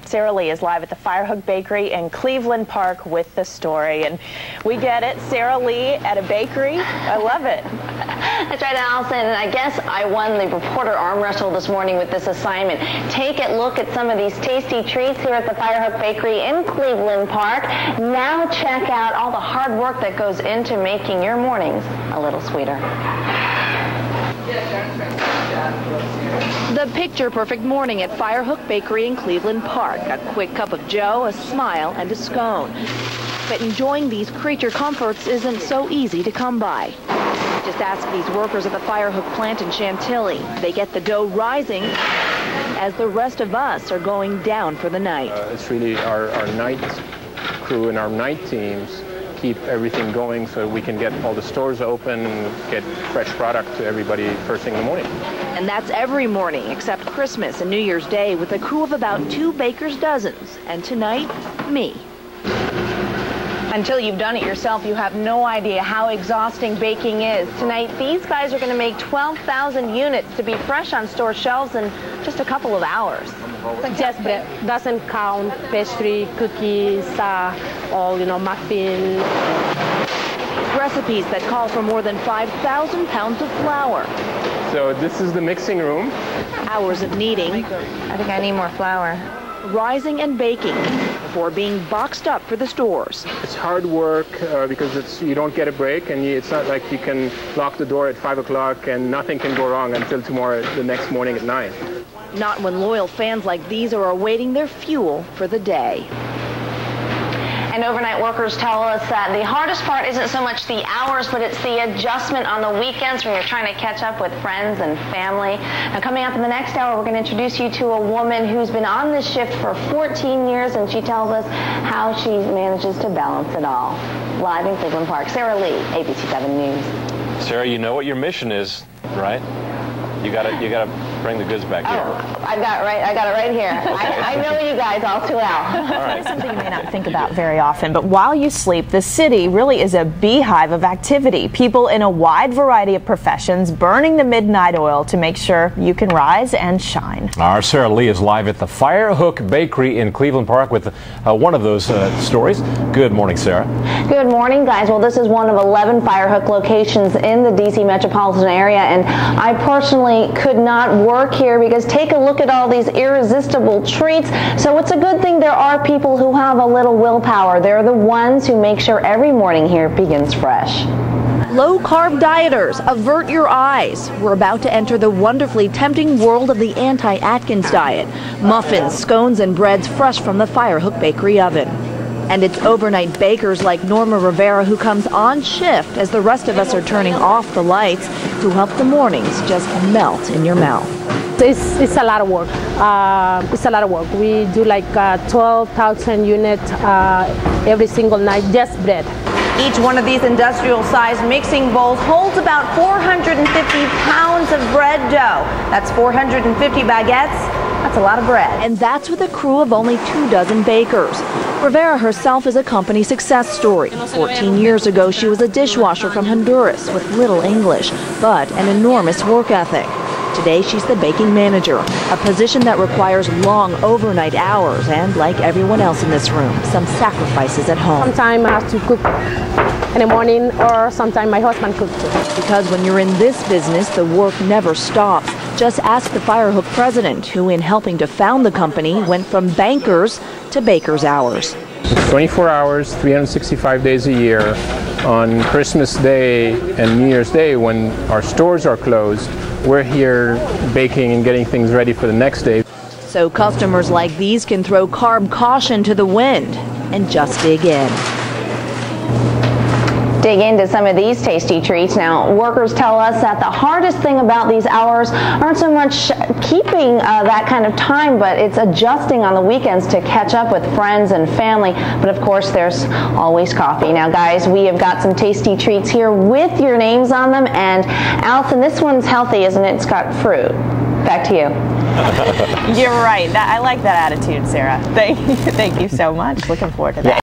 Sarah Lee is live at the Firehook Bakery in Cleveland Park with the story. And we get it, Sarah Lee at a bakery. I love it. That's right, Allison. And I guess I won the reporter arm wrestle this morning with this assignment. Take a look at some of these tasty treats here at the Firehook Bakery in Cleveland Park. Now check out all the hard work that goes into making your mornings a little sweeter. The picture-perfect morning at Firehook Bakery in Cleveland Park. A quick cup of joe, a smile, and a scone. But enjoying these creature comforts isn't so easy to come by. Just ask these workers at the Firehook plant in Chantilly. They get the dough rising as the rest of us are going down for the night. It's really our night crew and our night teams keep everything going so we can get all the stores open and get fresh product to everybody first thing in the morning. And that's every morning except Christmas and New Year's Day with a crew of about 2 baker's dozens. And tonight, me. Until you've done it yourself, you have no idea how exhausting baking is. Tonight, these guys are going to make 12,000 units to be fresh on store shelves in just a couple of hours. Just bread doesn't count pastry, cookies, or muffin. Recipes that call for more than 5,000 pounds of flour. So this is the mixing room. Hours of kneading. I think I need more flour. Rising and baking before being boxed up for the stores. It's hard work because you don't get a break, and it's not like you can lock the door at 5 o'clock and nothing can go wrong until tomorrow, the next morning at 9. Not when loyal fans like these are awaiting their fuel for the day. And overnight workers tell us that the hardest part isn't so much the hours, but it's the adjustment on the weekends when you're trying to catch up with friends and family. Now, coming up in the next hour, we're going to introduce you to a woman who's been on this shift for 14 years, and she tells us how she manages to balance it all. Live in Cleveland Park, Sarah Lee, ABC 7 News. Sarah, you know what your mission is, right? You gotta bring the goods back here. Oh, I got it right here. I know you guys all too well. All right. It's something you may not think about very often, but while you sleep, the city really is a beehive of activity. People in a wide variety of professions burning the midnight oil to make sure you can rise and shine. Our Sarah Lee is live at the Firehook Bakery in Cleveland Park with one of those stories. Good morning, Sarah. Good morning, guys. Well, this is one of 11 Firehook locations in the D.C. metropolitan area, and I personally could not work here because take a look at all these irresistible treats. So it's a good thing there are people who have a little willpower. They're the ones who make sure every morning here begins fresh. Low-carb dieters, avert your eyes. We're about to enter the wonderfully tempting world of the anti-Atkins diet. Muffins, scones, and breads fresh from the Firehook Bakery oven. And it's overnight bakers like Norma Rivera who comes on shift as the rest of us are turning off the lights who help the mornings just melt in your mouth. It's a lot of work. It's a lot of work. We do like 12,000 units every single night, just bread. Each one of these industrial-sized mixing bowls holds about 450 pounds of bread dough. That's 450 baguettes. That's a lot of bread. And that's with a crew of only 24 bakers. Rivera herself is a company success story. 14 years ago, she was a dishwasher from Honduras with little English, but an enormous work ethic. Today, she's the baking manager, a position that requires long overnight hours and, like everyone else in this room, some sacrifices at home. Sometimes I have to cook in the morning, or sometimes my husband cooks too. Because when you're in this business, the work never stops. Just ask the Firehook president, who in helping to found the company went from bankers to baker's hours. 24 hours, 365 days a year. On Christmas Day and New Year's Day, when our stores are closed, we're here baking and getting things ready for the next day. So customers like these can throw carb caution to the wind and just dig in. Dig into some of these tasty treats. Now, workers tell us that the hardest thing about these hours aren't so much keeping that kind of time, but it's adjusting on the weekends to catch up with friends and family. But of course, there's always coffee. Now, guys, we have got some tasty treats here with your names on them. And Allison, this one's healthy, isn't it? It's got fruit. Back to you. You're right. I like that attitude, Sarah. Thank you so much. Looking forward to that.